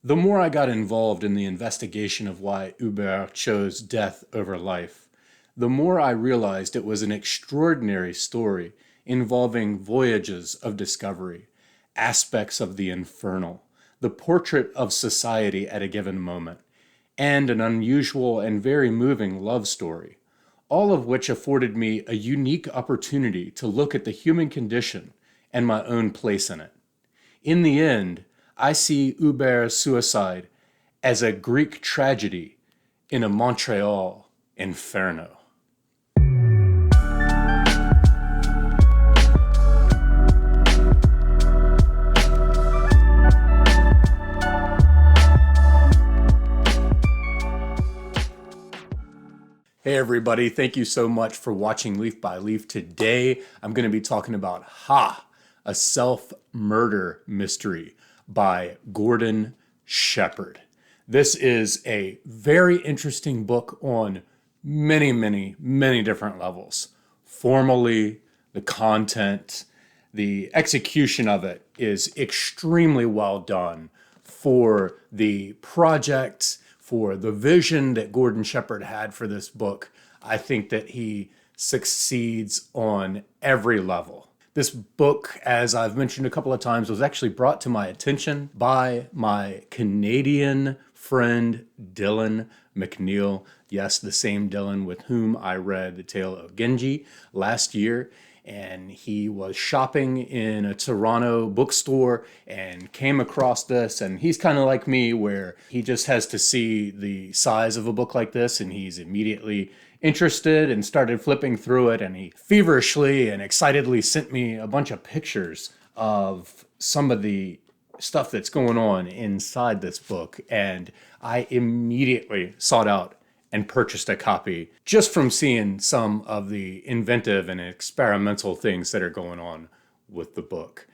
The more I got involved in the investigation of why Hubert chose death over life, the more I realized it was an extraordinary story involving voyages of discovery, aspects of the infernal, the portrait of society at a given moment, and an unusual and very moving love story, all of which afforded me a unique opportunity to look at the human condition and my own place in it. In the end, I see Hubert's suicide as a Greek tragedy in a Montreal inferno. Hey everybody, thank you so much for watching Leaf by Leaf. Today I'm going to be talking about a self-murder mystery by Gordon Sheppard. This is a very interesting book on many different levels. Formally, the content, the execution of it is extremely well done for the project, for the vision that Gordon Sheppard had for this book. I think that he succeeds on every level. This book, as I've mentioned a couple of times, was actually brought to my attention by my Canadian friend Dylan McNeil. Yes, the same Dylan with whom I read The Tale of Genji last year. And he was shopping in a Toronto bookstore and came across this. And he's kind of like me, where he just has to see the size of a book like this and he's immediately interested and started flipping through it. And he feverishly and excitedly sent me a bunch of pictures of some of the stuff that's going on inside this book. And I immediately sought out and purchased a copy just from seeing some of the inventive and experimental things that are going on with the book.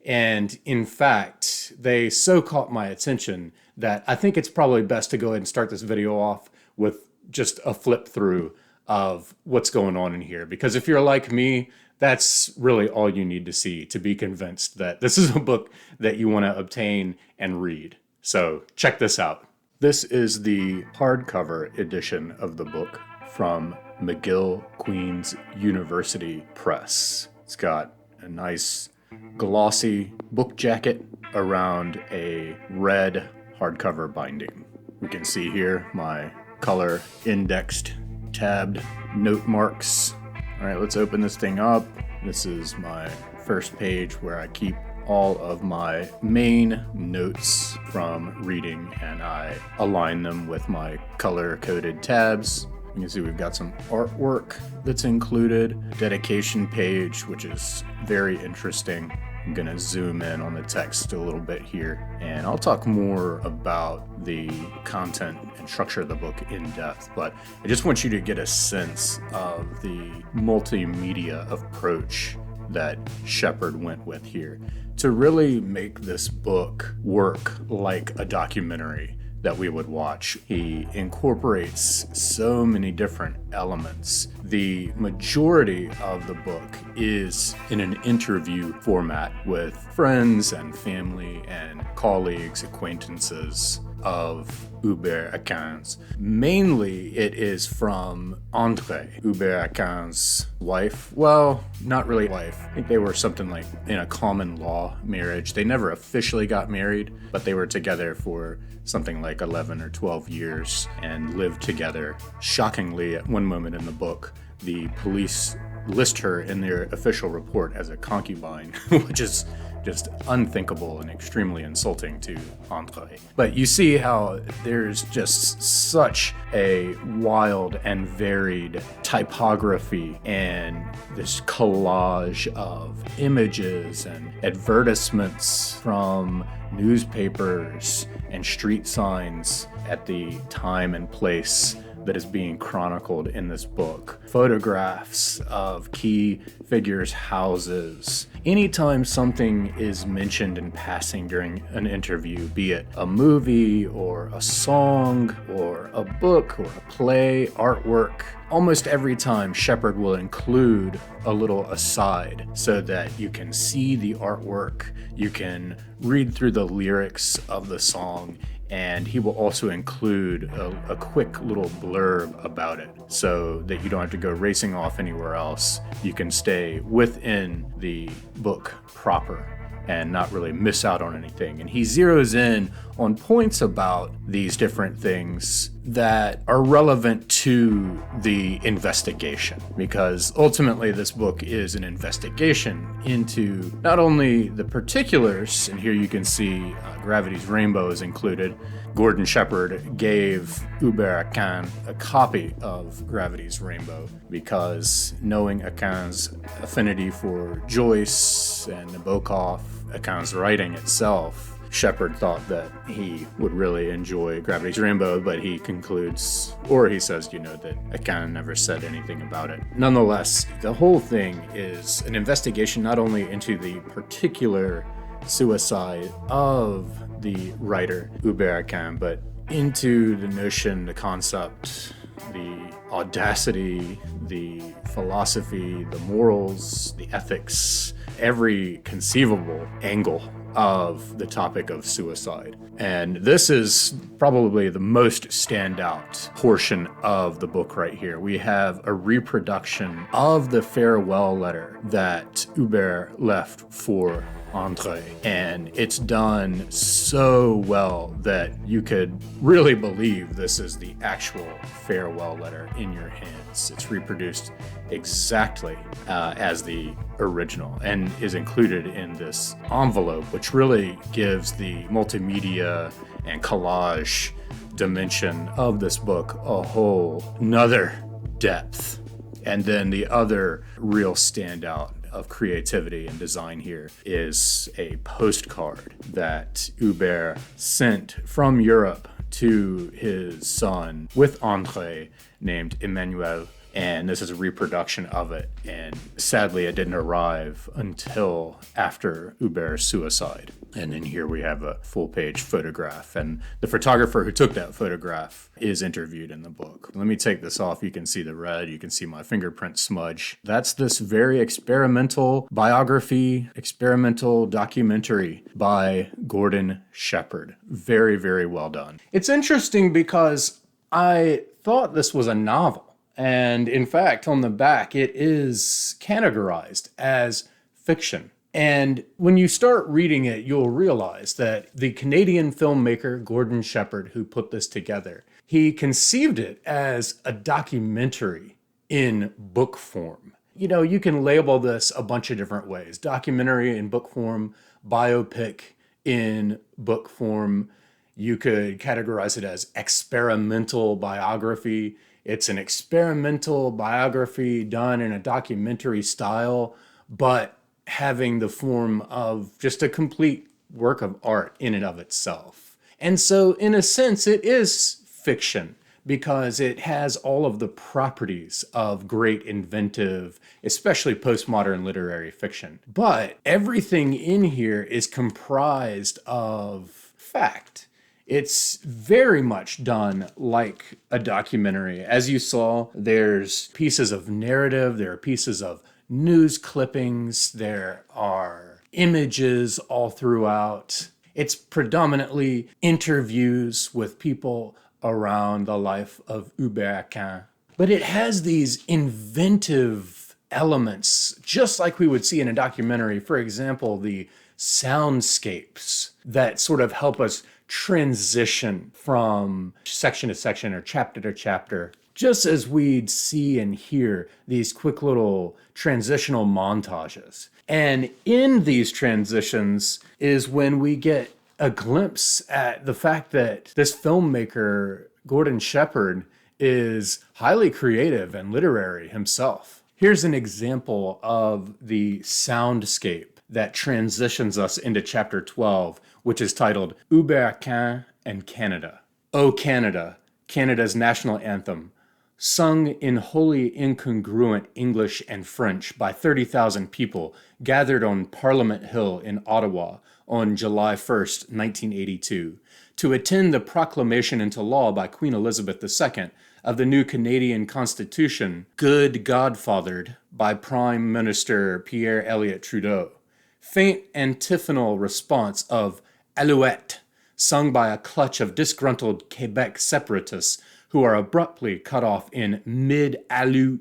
And in fact, they so caught my attention that I think it's probably best to go ahead and start this video off with just a flip through of what's going on in here. Because if you're like me, that's really all you need to see to be convinced that this is a book that you want to obtain and read. So check this out. This is the hardcover edition of the book from McGill Queen's University Press. It's got a nice glossy book jacket around a red hardcover binding. We can see here my color indexed tabbed note marks. All right, let's open this thing up. This is my first page where I keep all of my main notes from reading, and I align them with my color-coded tabs. You can see we've got some artwork that's included, dedication page, which is very interesting. I'm gonna zoom in on the text a little bit here, and I'll talk more about the content and structure of the book in depth, but I just want you to get a sense of the multimedia approach that Sheppard went with here to really make this book work like a documentary that we would watch. He incorporates so many different elements. The majority of the book is in an interview format with friends and family and colleagues, acquaintances of Hubert Aquin's. Mainly it is from André, Hubert Aquin's wife. Well, not really wife. I think they were something like in a common law marriage. They never officially got married, but they were together for something like 11 or 12 years and lived together. Shockingly, at one moment in the book, the police list her in their official report as a concubine, which is just unthinkable and extremely insulting to André. But you see how there's just such a wild and varied typography and this collage of images and advertisements from newspapers and street signs at the time and place that is being chronicled in this book. Photographs of key figures' houses. Anytime something is mentioned in passing during an interview, be it a movie or a song or a book or a play, artwork, almost every time Sheppard will include a little aside so that you can see the artwork, you can read through the lyrics of the song, And he will also include a quick little blurb about it so that you don't have to go racing off anywhere else. You can stay within the book proper and not really miss out on anything. And he zeroes in on points about these different things that are relevant to the investigation, because ultimately this book is an investigation into not only the particulars, and here you can see Gravity's Rainbow is included. Gordon Sheppard gave Hubert Aquin a copy of Gravity's Rainbow because, knowing Aquin's affinity for Joyce and Nabokov, Aquin's writing itself, Sheppard thought that he would really enjoy Gravity's Rainbow, but he concludes, or he says, that Aquin never said anything about it. Nonetheless, the whole thing is an investigation not only into the particular suicide of the writer Hubert Aquin, but into the notion, the concept, the audacity, the philosophy, the morals, the ethics, every conceivable angle of the topic of suicide. And this is probably the most standout portion of the book right here. We have a reproduction of the farewell letter that Hubert left for André, and it's done so well that you could really believe this is the actual farewell letter in your hands. It's reproduced exactly as the original and is included in this envelope, which really gives the multimedia and collage dimension of this book a whole nother depth. And then the other real standout of creativity and design here is a postcard that Hubert sent from Europe to his son with André, named Emmanuel. And this is a reproduction of it. And sadly, it didn't arrive until after Hubert's suicide. And then here we have a full-page photograph. And the photographer who took that photograph is interviewed in the book. Let me take this off. You can see the red. You can see my fingerprint smudge. That's this very experimental biography, experimental documentary by Gordon Sheppard. Very, very well done. It's interesting because I thought this was a novel. And in fact, on the back, it is categorized as fiction. And when you start reading it, you'll realize that the Canadian filmmaker, Gordon Sheppard, who put this together, he conceived it as a documentary in book form. You can label this a bunch of different ways. Documentary in book form, biopic in book form. You could categorize it as experimental biography. It's an experimental biography done in a documentary style, but having the form of just a complete work of art in and of itself. And so, in a sense, it is fiction because it has all of the properties of great inventive, especially postmodern literary fiction. But everything in here is comprised of fact. It's very much done like a documentary. As you saw, there's pieces of narrative, there are pieces of news clippings, there are images all throughout. It's predominantly interviews with people around the life of Hubert Aquin. But it has these inventive elements, just like we would see in a documentary. For example, the soundscapes that sort of help us transition from section to section or chapter to chapter, just as we'd see and hear these quick little transitional montages. And in these transitions is when we get a glimpse at the fact that this filmmaker, Gordon Sheppard, is highly creative and literary himself. Here's an example of the soundscape that transitions us into chapter 12, which is titled Hubert Aquin and Canada. O Canada, Canada's national anthem, sung in wholly incongruent English and French by 30,000 people gathered on Parliament Hill in Ottawa on July 1st, 1982, to attend the proclamation into law by Queen Elizabeth II of the new Canadian Constitution, good godfathered by Prime Minister Pierre Elliott Trudeau. Faint antiphonal response of Alouette sung by a clutch of disgruntled Quebec separatists who are abruptly cut off in mid-allu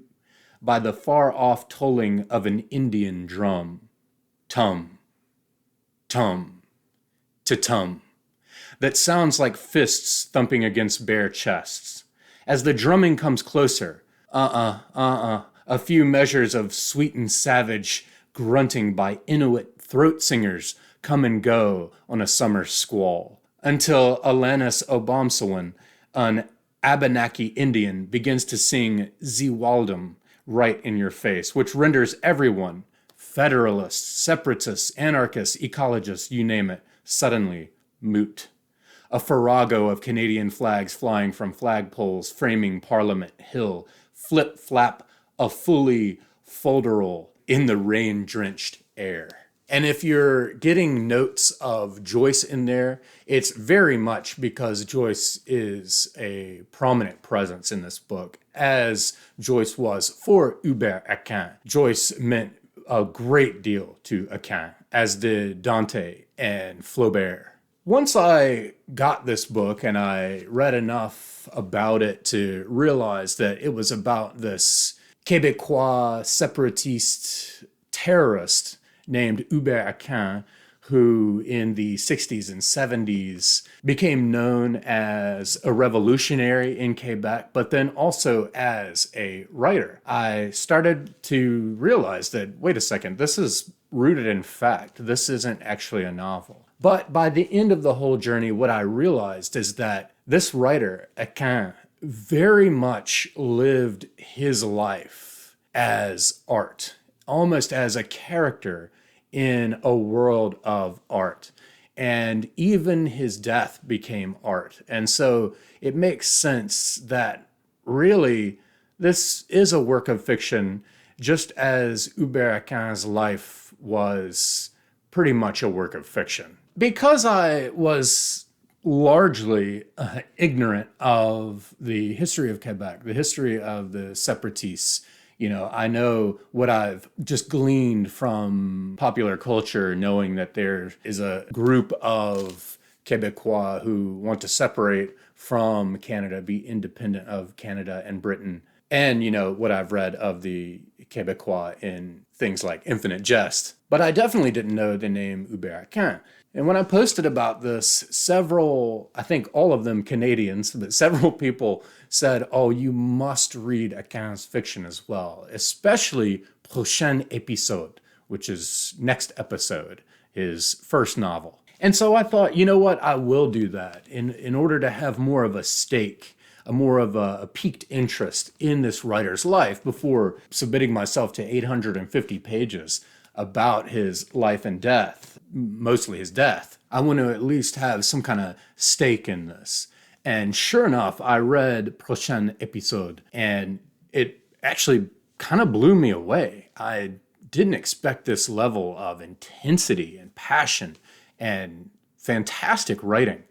by the far-off tolling of an Indian drum. Tum, tum, ta-tum, that sounds like fists thumping against bare chests. As the drumming comes closer, a few measures of sweet and savage grunting by Inuit throat singers come and go on a summer squall, until Alanis Obomsawin, an Abenaki Indian, begins to sing Zewaldum right in your face, which renders everyone, federalists, separatists, anarchists, ecologists, you name it, suddenly moot. A farrago of Canadian flags flying from flagpoles framing Parliament Hill, flip-flap a fully folderol in the rain-drenched air. And if you're getting notes of Joyce in there, it's very much because Joyce is a prominent presence in this book, as Joyce was for Hubert Aquin. Joyce meant a great deal to Aquin, as did Dante and Flaubert. Once I got this book and I read enough about it to realize that it was about this Québécois separatist terrorist named Hubert Aquin, who in the 60s and 70s became known as a revolutionary in Quebec, but then also as a writer, I started to realize that, wait a second, this is rooted in fact. This isn't actually a novel. But by the end of the whole journey, what I realized is that this writer, Aquin, very much lived his life as art, almost as a character in a world of art. And even his death became art. And so it makes sense that really this is a work of fiction, just as Hubert Aquin's life was pretty much a work of fiction. Because I was largely ignorant of the history of Quebec, the history of the separatists, you know, I know what I've just gleaned from popular culture, knowing that there is a group of Quebecois who want to separate from Canada, be independent of Canada and Britain. And, you know, what I've read of the Quebecois in things like Infinite Jest. But I definitely didn't know the name Hubert Aquin. And when I posted about this, several, I think all of them Canadians, but several people said, oh, you must read Aquin's fiction as well, especially Prochain Épisode, which is next episode, his first novel. And so I thought, you know what, I will do that in order to have more of a stake, more of a piqued interest in this writer's life before submitting myself to 850 pages about his life and death, mostly his death. I want to at least have some kind of stake in this. And sure enough, I read Prochain Épisode, and it actually kind of blew me away. I didn't expect this level of intensity and passion and fantastic writing.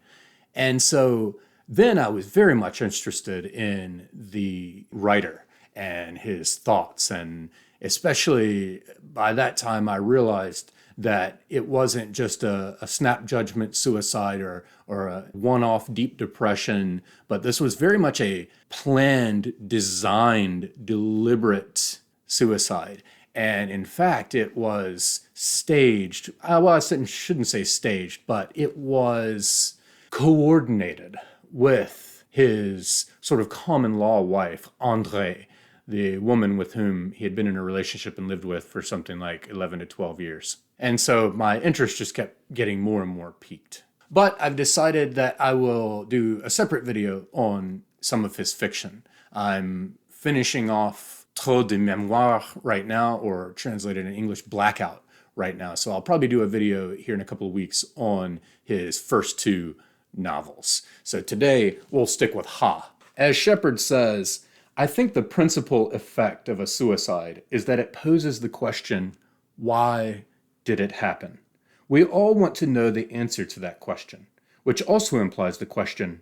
And so then I was very much interested in the writer and his thoughts, and especially by that time I realized that it wasn't just a snap judgment suicide or a one-off deep depression, but this was very much a planned, designed, deliberate suicide. And in fact, it was staged. Well, I shouldn't say staged, but it was coordinated with his sort of common law wife, André, the woman with whom he had been in a relationship and lived with for something like 11 to 12 years. And so my interest just kept getting more and more piqued. But I've decided that I will do a separate video on some of his fiction. I'm finishing off Trop de Mémoire right now, or translated in English, Blackout right now. So I'll probably do a video here in a couple of weeks on his first two novels. So today we'll stick with Ha. As Sheppard says, I think the principal effect of a suicide is that it poses the question, why did it happen? We all want to know the answer to that question, which also implies the question,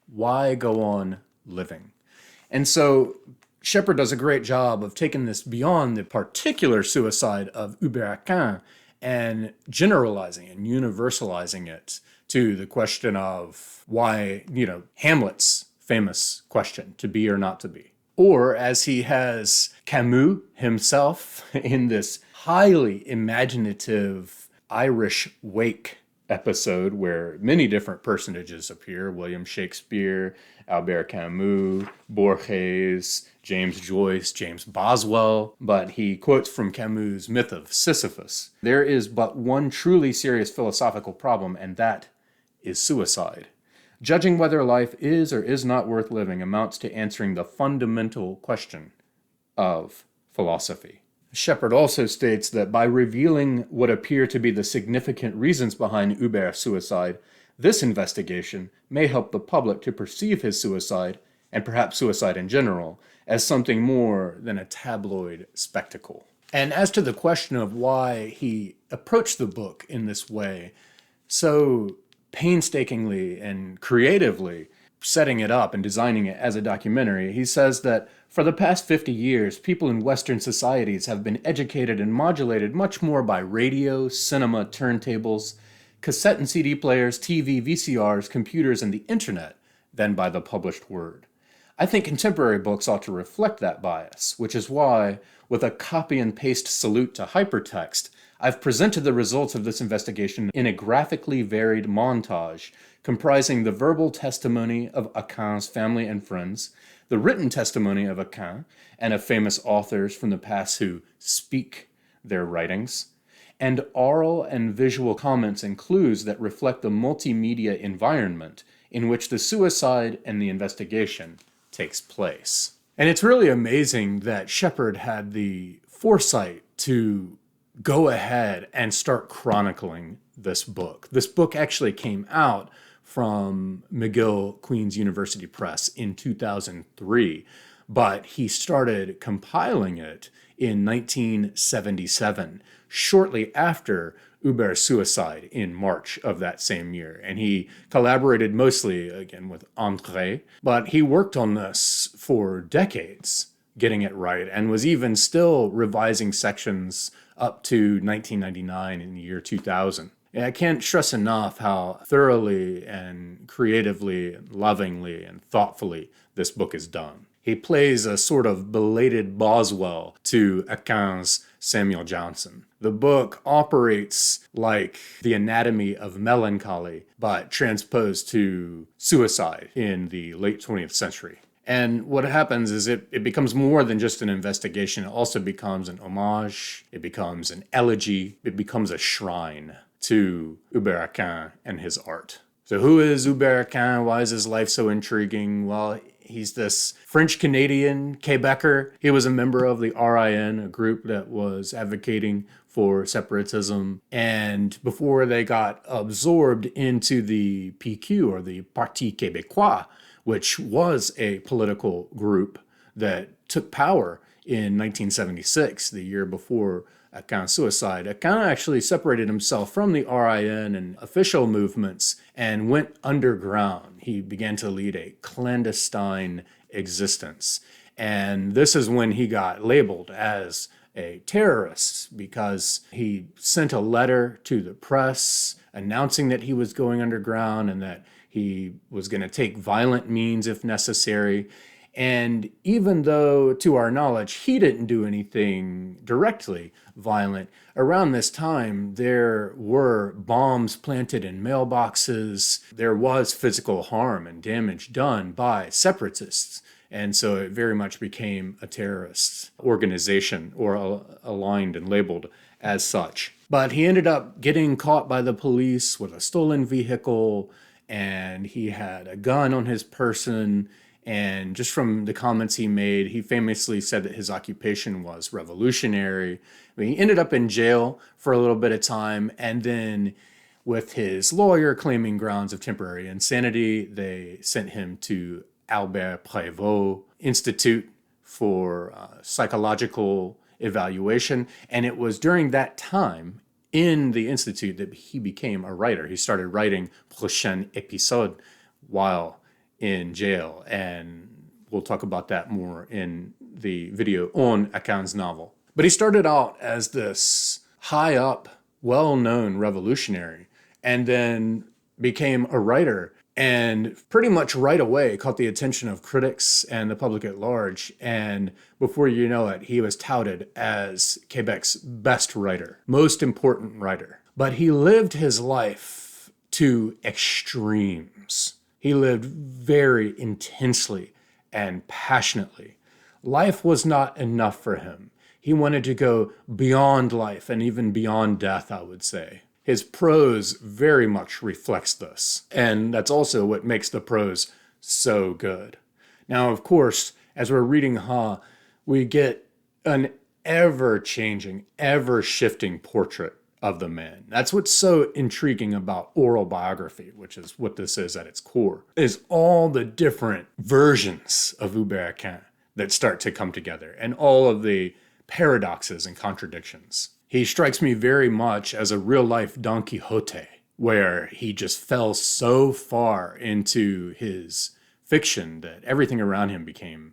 why go on living? And so Sheppard does a great job of taking this beyond the particular suicide of Hubert Aquin and generalizing and universalizing it to the question of why, Hamlet's famous question, to be or not to be. Or as he has Camus himself in this highly imaginative Irish wake episode where many different personages appear: William Shakespeare, Albert Camus, Borges, James Joyce, James Boswell. But he quotes from Camus' myth of Sisyphus: "There is but one truly serious philosophical problem, and that is suicide. Judging whether life is or is not worth living amounts to answering the fundamental question of philosophy." Sheppard also states that by revealing what appear to be the significant reasons behind Hubert's suicide, this investigation may help the public to perceive his suicide, and perhaps suicide in general, as something more than a tabloid spectacle. And as to the question of why he approached the book in this way, so painstakingly and creatively, setting it up and designing it as a documentary, he says that for the past 50 years, people in Western societies have been educated and modulated much more by radio, cinema, turntables, cassette and CD players, TV, VCRs, computers, and the internet than by the published word. I think contemporary books ought to reflect that bias, which is why, with a copy and paste salute to hypertext, I've presented the results of this investigation in a graphically varied montage comprising the verbal testimony of Aquin's family and friends, the written testimony of Aquin and of famous authors from the past who speak their writings, and oral and visual comments and clues that reflect the multimedia environment in which the suicide and the investigation takes place. And it's really amazing that Sheppard had the foresight to go ahead and start chronicling this book. This book actually came out from McGill Queen's University Press in 2003, but he started compiling it in 1977, shortly after Hubert's suicide in March of that same year. And he collaborated mostly, again, with André, but he worked on this for decades, getting it right, and was even still revising sections up to 1999 in the year 2000. And I can't stress enough how thoroughly and creatively, and lovingly and thoughtfully this book is done. He plays a sort of belated Boswell to Aquin's Samuel Johnson. The book operates like the anatomy of melancholy, but transposed to suicide in the late 20th century. And what happens is it becomes more than just an investigation. It also becomes an homage. It becomes an elegy. It becomes a shrine to Hubert Aquin and his art. So who is Hubert Aquin? Why is his life so intriguing? Well, he's this French-Canadian Quebecer. He was a member of the RIN, a group that was advocating for separatism. And before they got absorbed into the PQ, or the Parti Québécois, which was a political group that took power in 1976, the year before Aquin's suicide, Aquin actually separated himself from the RIN and official movements and went underground. He began to lead a clandestine existence. And this is when he got labeled as a terrorist, because he sent a letter to the press announcing that he was going underground and that he was going to take violent means if necessary. And even though, to our knowledge, he didn't do anything directly violent, around this time there were bombs planted in mailboxes. There was physical harm and damage done by separatists. And so it very much became a terrorist organization, or aligned and labeled as such. But he ended up getting caught by the police with a stolen vehicle, and he had a gun on his person. And just from the comments he made, he famously said that his occupation was revolutionary. I mean, he ended up in jail for a little bit of time, and then with his lawyer claiming grounds of temporary insanity, they sent him to Albert Prévost Institute for psychological evaluation. And it was during that time in the institute that he became a writer. He started writing Prochain Épisode while in jail, and we'll talk about that more in the video on Aquin's novel. But he started out as this high up, well-known revolutionary, and then became a writer, and pretty much right away caught the attention of critics and the public at large. And before you know it, he was touted as Quebec's best writer, most important writer. But he lived his life to extremes. He lived very intensely and passionately. Life was not enough for him. He wanted to go beyond life and even beyond death, I would say. His prose very much reflects this, and that's also what makes the prose so good. Now, of course, as we're reading Ha, we get an ever-changing, ever-shifting portrait of the man. That's what's so intriguing about oral biography, which is what this is at its core, is all the different versions of Hubert Aquin that start to come together, and all of the paradoxes and contradictions. He strikes me very much as a real-life Don Quixote, where he just fell so far into his fiction that everything around him became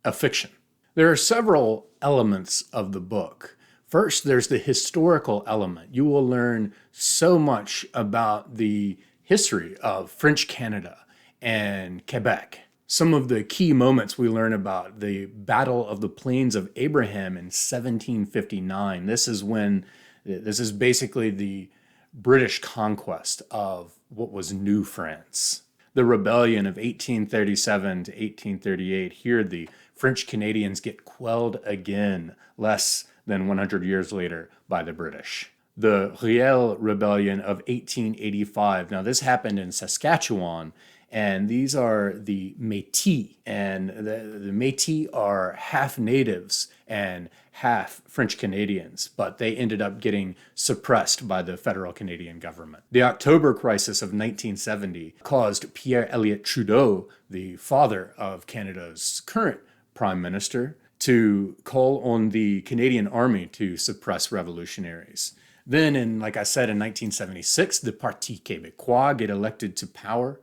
a fiction. There are several elements of the book. First, there's the historical element. You will learn so much about the history of French Canada and Quebec. Some of the key moments we learn about: the Battle of the Plains of Abraham in 1759. This is basically the British conquest of what was New France. The rebellion of 1837 to 1838. Here the French Canadians get quelled again, less than 100 years later, by the British. The Riel Rebellion of 1885. Now this happened in Saskatchewan, and these are the Métis, and the Métis are half natives and half French Canadians, but they ended up getting suppressed by the federal Canadian government. The October crisis of 1970 caused Pierre Elliott Trudeau, the father of Canada's current prime minister, to call on the Canadian Army to suppress revolutionaries. Then, like I said, in 1976, the Parti Québécois get elected to power.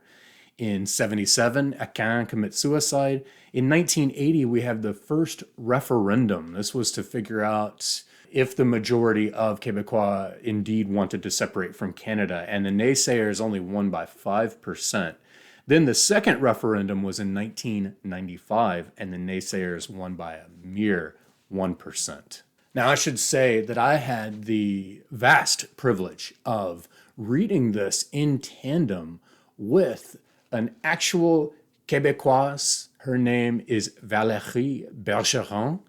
In 77, Aquin commits suicide. In 1980, we have the first referendum. This was to figure out if the majority of Québécois indeed wanted to separate from Canada, and the naysayers only won by 5%. Then the second referendum was in 1995, and the naysayers won by a mere 1%. Now, I should say that I had the vast privilege of reading this in tandem with an actual Québécoise. Her name is Valérie Bergeron,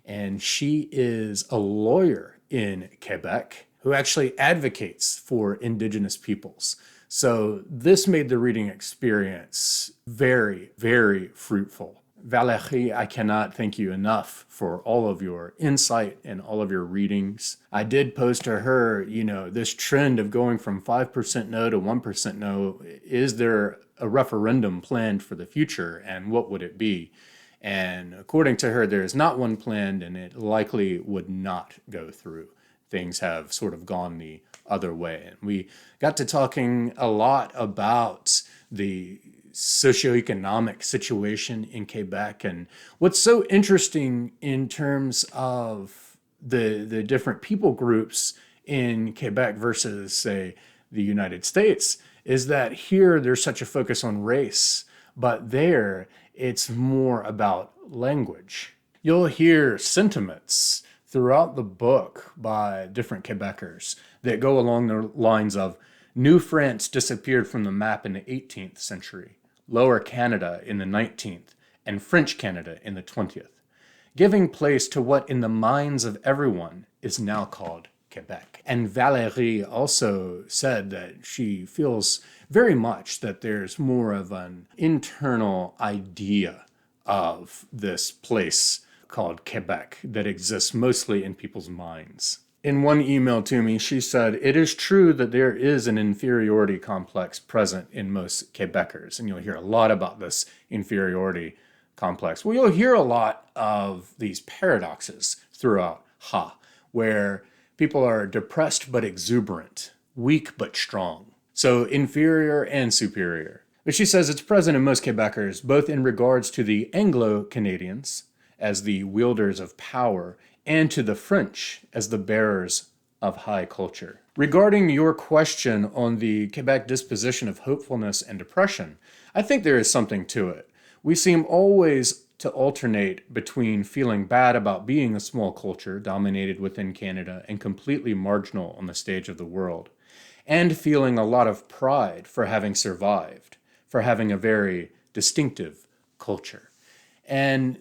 and she is a lawyer in Quebec who actually advocates for Indigenous peoples. So this made the reading experience very, very fruitful. Valérie, I cannot thank you enough for all of your insight and all of your readings. I did post to her, this trend of going from 5% no to 1% no. Is there a referendum planned for the future, and what would it be? And according to her, there is not one planned, and it likely would not go through. Things have sort of gone the other way. And we got to talking a lot about the socioeconomic situation in Quebec, and what's so interesting in terms of the different people groups in Quebec versus, say, the United States, is that here there's such a focus on race, but there it's more about language. You'll hear sentiments throughout the book by different Quebecers that go along the lines of New France disappeared from the map in the 18th century, Lower Canada in the 19th, and French Canada in the 20th, giving place to what in the minds of everyone is now called Quebec. And Valérie also said that she feels very much that there's more of an internal idea of this place called Quebec that exists mostly in people's minds. In one email to me, she said, "It is true that there is an inferiority complex present in most Quebecers." And you'll hear a lot about this inferiority complex. Well, you'll hear a lot of these paradoxes throughout Ha, where people are depressed but exuberant, weak but strong. So inferior and superior. But she says it's present in most Quebecers, both in regards to the Anglo-Canadians as the wielders of power, and to the French as the bearers of high culture. Regarding your question on the Quebec disposition of hopefulness and depression, I think there is something to it. We seem always to alternate between feeling bad about being a small culture dominated within Canada and completely marginal on the stage of the world, and feeling a lot of pride for having survived, for having a very distinctive culture. And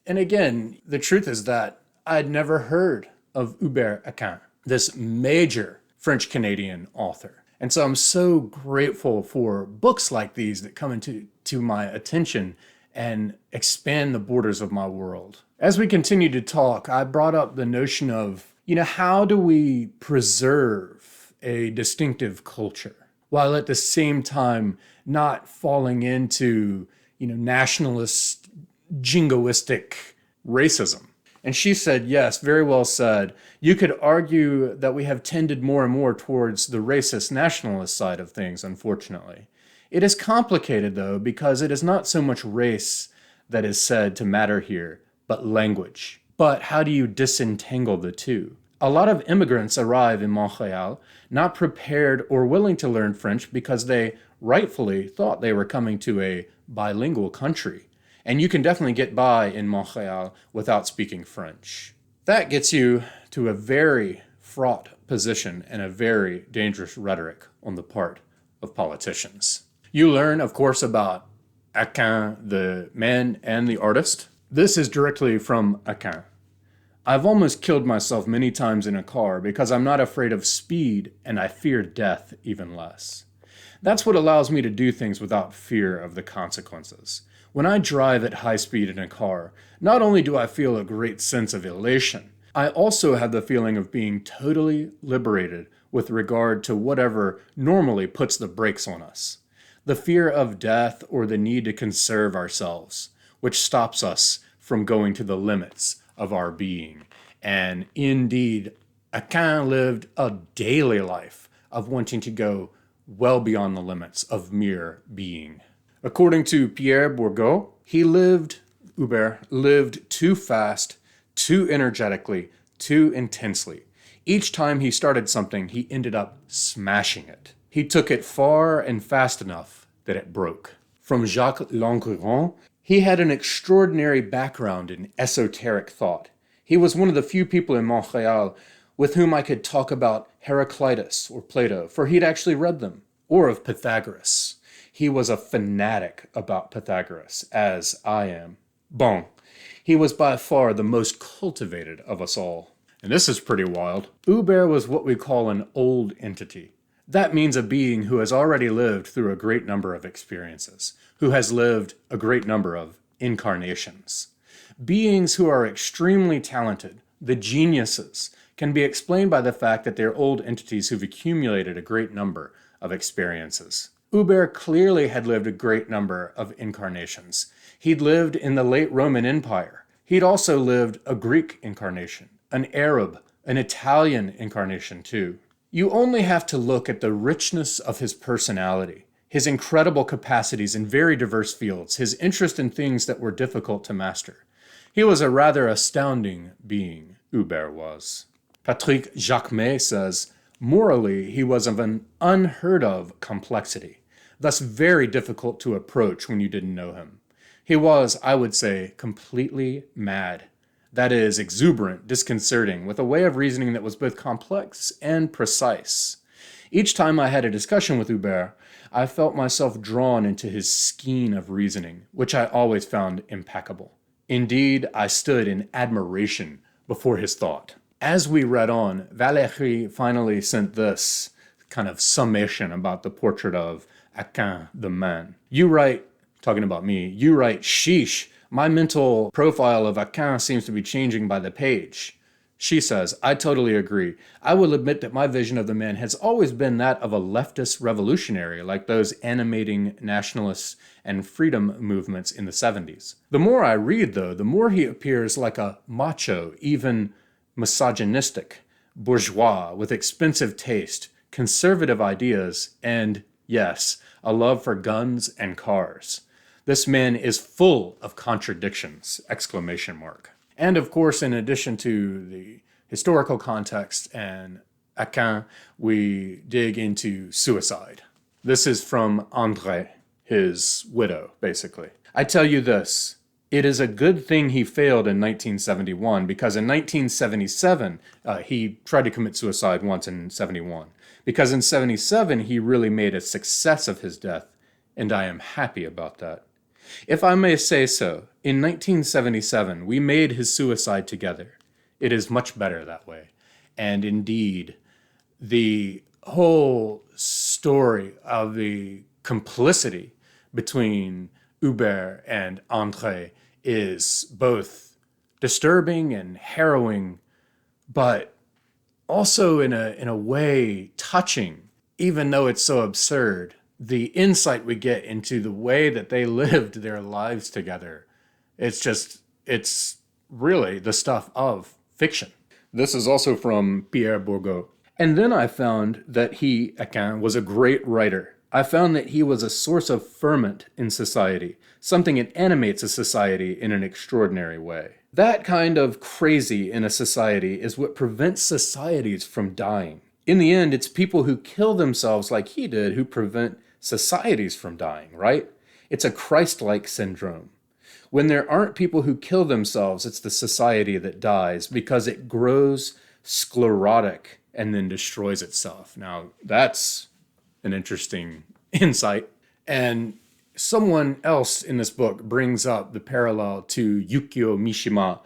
again, the truth is that I'd never heard of Hubert Aquin, this major French-Canadian author. And so I'm so grateful for books like these that come into my attention and expand the borders of my world. As we continue to talk, I brought up the notion of, how do we preserve a distinctive culture while at the same time not falling into, nationalist, jingoistic racism? And she said, yes, very well said. You could argue that we have tended more and more towards the racist nationalist side of things, unfortunately. It is complicated, though, because it is not so much race that is said to matter here, but language. But how do you disentangle the two? A lot of immigrants arrive in Montreal not prepared or willing to learn French because they rightfully thought they were coming to a bilingual country. And you can definitely get by in Montreal without speaking French. That gets you to a very fraught position and a very dangerous rhetoric on the part of politicians. You learn, of course, about Aquin, the man and the artist. This is directly from Aquin. I've almost killed myself many times in a car because I'm not afraid of speed and I fear death even less. That's what allows me to do things without fear of the consequences. When I drive at high speed in a car, not only do I feel a great sense of elation, I also have the feeling of being totally liberated with regard to whatever normally puts the brakes on us. The fear of death or the need to conserve ourselves, which stops us from going to the limits of our being. And indeed, Aquin lived a daily life of wanting to go well beyond the limits of mere being. According to Pierre Bourgault, Hubert lived too fast, too energetically, too intensely. Each time he started something, he ended up smashing it. He took it far and fast enough that it broke. From Jacques Godbout, he had an extraordinary background in esoteric thought. He was one of the few people in Montreal with whom I could talk about Heraclitus or Plato, for he'd actually read them, or of Pythagoras. He was a fanatic about Pythagoras, as I am. Bon, he was by far the most cultivated of us all. And this is pretty wild. Hubert was what we call an old entity. That means a being who has already lived through a great number of experiences, who has lived a great number of incarnations. Beings who are extremely talented, the geniuses, can be explained by the fact that they're old entities who've accumulated a great number of experiences. Hubert clearly had lived a great number of incarnations. He'd lived in the late Roman Empire. He'd also lived a Greek incarnation, an Arab, an Italian incarnation too. You only have to look at the richness of his personality, his incredible capacities in very diverse fields, his interest in things that were difficult to master. He was a rather astounding being, Hubert was. Patrick Jacquemet says, morally, he was of an unheard of complexity, thus very difficult to approach when you didn't know him. He was, I would say, completely mad. That is, exuberant, disconcerting, with a way of reasoning that was both complex and precise. Each time I had a discussion with Hubert, I felt myself drawn into his skein of reasoning, which I always found impeccable. Indeed, I stood in admiration before his thought. As we read on, Valérie finally sent this kind of summation about the portrait of Aquin the man. You write, talking about me, you write, sheesh, my mental profile of Aquin seems to be changing by the page. She says, I totally agree. I will admit that my vision of the man has always been that of a leftist revolutionary, like those animating nationalists and freedom movements in the 70s. The more I read, though, the more he appears like a macho, even misogynistic, bourgeois with expensive taste, conservative ideas, and, yes, a love for guns and cars. This man is full of contradictions, exclamation mark. And of course, in addition to the historical context, and Aquin, we dig into suicide. This is from André, his widow, basically. I tell you this, it is a good thing he failed in 1971, because in 1977, he tried to commit suicide once in 71. Because in 77, he really made a success of his death, and I am happy about that. If I may say so, in 1977, we made his suicide together. It is much better that way. And indeed, the whole story of the complicity between Hubert and André is both disturbing and harrowing, but also in a way touching, even though it's so absurd. The insight we get into the way that they lived their lives together, it's really the stuff of fiction. This is also from Pierre Bourgault. And then I found that he, Aquin, was a great writer. I found that he was a source of ferment in society, something that animates a society in an extraordinary way. That kind of crazy in a society is what prevents societies from dying. In the end, it's people who kill themselves like he did who prevent societies from dying, right? It's a Christ-like syndrome. When there aren't people who kill themselves, it's the society that dies because it grows sclerotic and then destroys itself. Now, that's an interesting insight. And someone else in this book brings up the parallel to Yukio Mishima.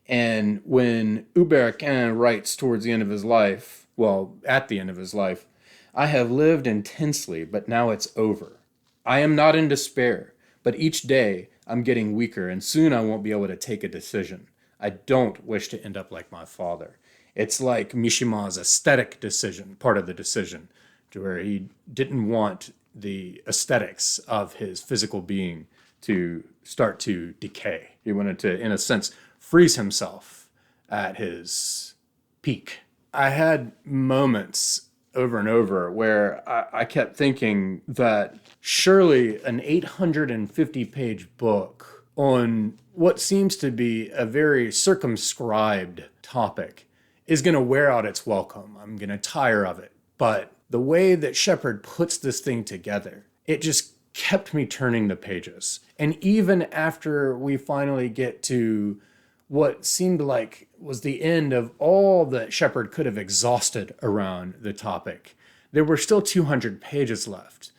And when Hubert Aquin writes towards the end of his life, well, at the end of his life, I have lived intensely, but now it's over. I am not in despair, but each day I'm getting weaker, and soon I won't be able to take a decision. I don't wish to end up like my father. It's like Mishima's aesthetic decision, part of the decision, to where he didn't want the aesthetics of his physical being to start to decay. He wanted to, in a sense, freeze himself at his peak. I had moments over and over where I kept thinking that surely an 850-page book on what seems to be a very circumscribed topic is going to wear out its welcome. I'm going to tire of it. But the way that Sheppard puts this thing together, it just kept me turning the pages. And even after we finally get to what seemed like was the end of all that Sheppard could have exhausted around the topic, there were still 200 pages left.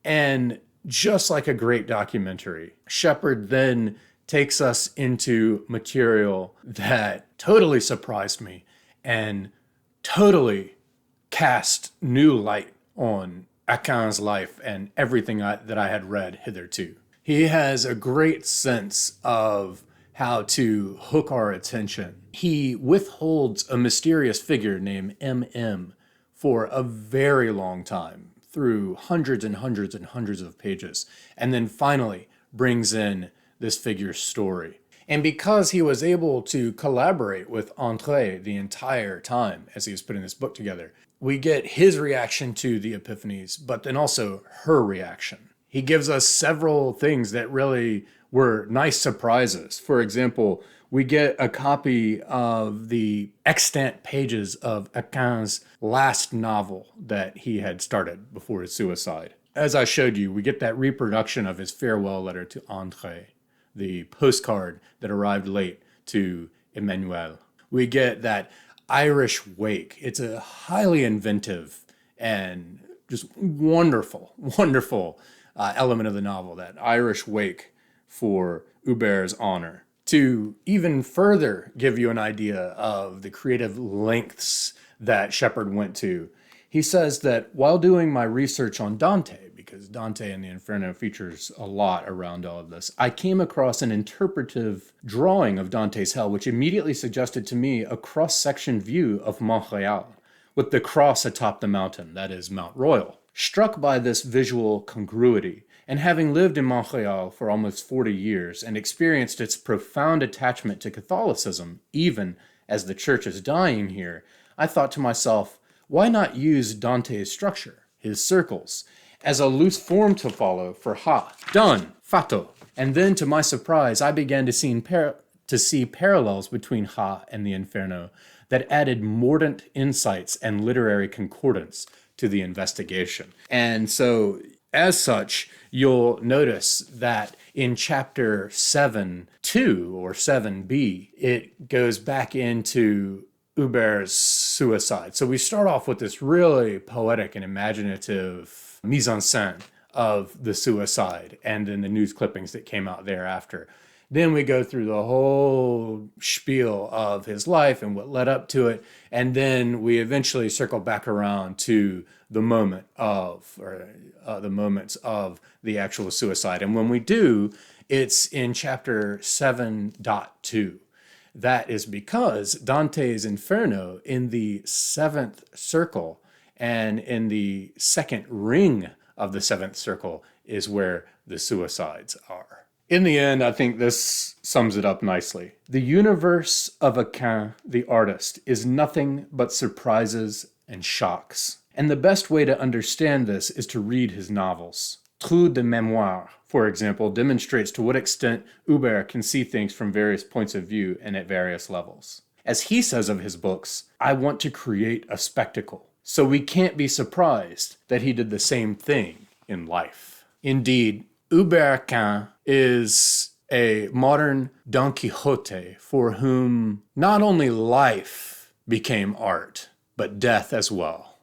And just like a great documentary, Sheppard then takes us into material that totally surprised me and totally cast new light on Aquin's life and everything that I had read hitherto. He has a great sense of how to hook our attention. He withholds a mysterious figure named MM for a very long time, through hundreds and hundreds and hundreds of pages, and then finally brings in this figure's story. And because he was able to collaborate with André the entire time as he was putting this book together, we get his reaction to the epiphanies, but then also her reaction. He gives us several things that really were nice surprises. For example, we get a copy of the extant pages of Aquin's last novel that he had started before his suicide. As I showed you, we get that reproduction of his farewell letter to André, the postcard that arrived late to Emmanuel. We get that Irish wake. It's a highly inventive and just wonderful, wonderful element of the novel, that Irish wake for Hubert's honor. To even further give you an idea of the creative lengths that Sheppard went to, he says that while doing my research on Dante, because Dante and the Inferno features a lot around all of this, I came across an interpretive drawing of Dante's Hell, which immediately suggested to me a cross-section view of Montreal, with the cross atop the mountain, that is Mount Royal. Struck by this visual congruity, and having lived in Montreal for almost 40 years and experienced its profound attachment to Catholicism, even as the church is dying here, I thought to myself, why not use Dante's structure, his circles, as a loose form to follow for ha, done, fatto. And then to my surprise, I began to see to see parallels between Ha and the Inferno that added mordant insights and literary concordance to the investigation. And so, as such, you'll notice that in chapter 7.2 or 7b, it goes back into Hubert's suicide. So we start off with this really poetic and imaginative mise en scène of the suicide and then the news clippings that came out thereafter. Then we go through the whole spiel of his life and what led up to it. And then we eventually circle back around to the moment of, or the moments of the actual suicide. And when we do, it's in chapter 7.2. That is because Dante's Inferno in the seventh circle and in the second ring of the seventh circle is where the suicides are. In the end, I think this sums it up nicely. The universe of Aquin, the artist, is nothing but surprises and shocks. And the best way to understand this is to read his novels. Trou de Mémoire, for example, demonstrates to what extent Hubert can see things from various points of view and at various levels. As he says of his books, I want to create a spectacle. So we can't be surprised that he did the same thing in life. Indeed, Hubert Aquin is a modern Don Quixote for whom not only life became art, but death as well.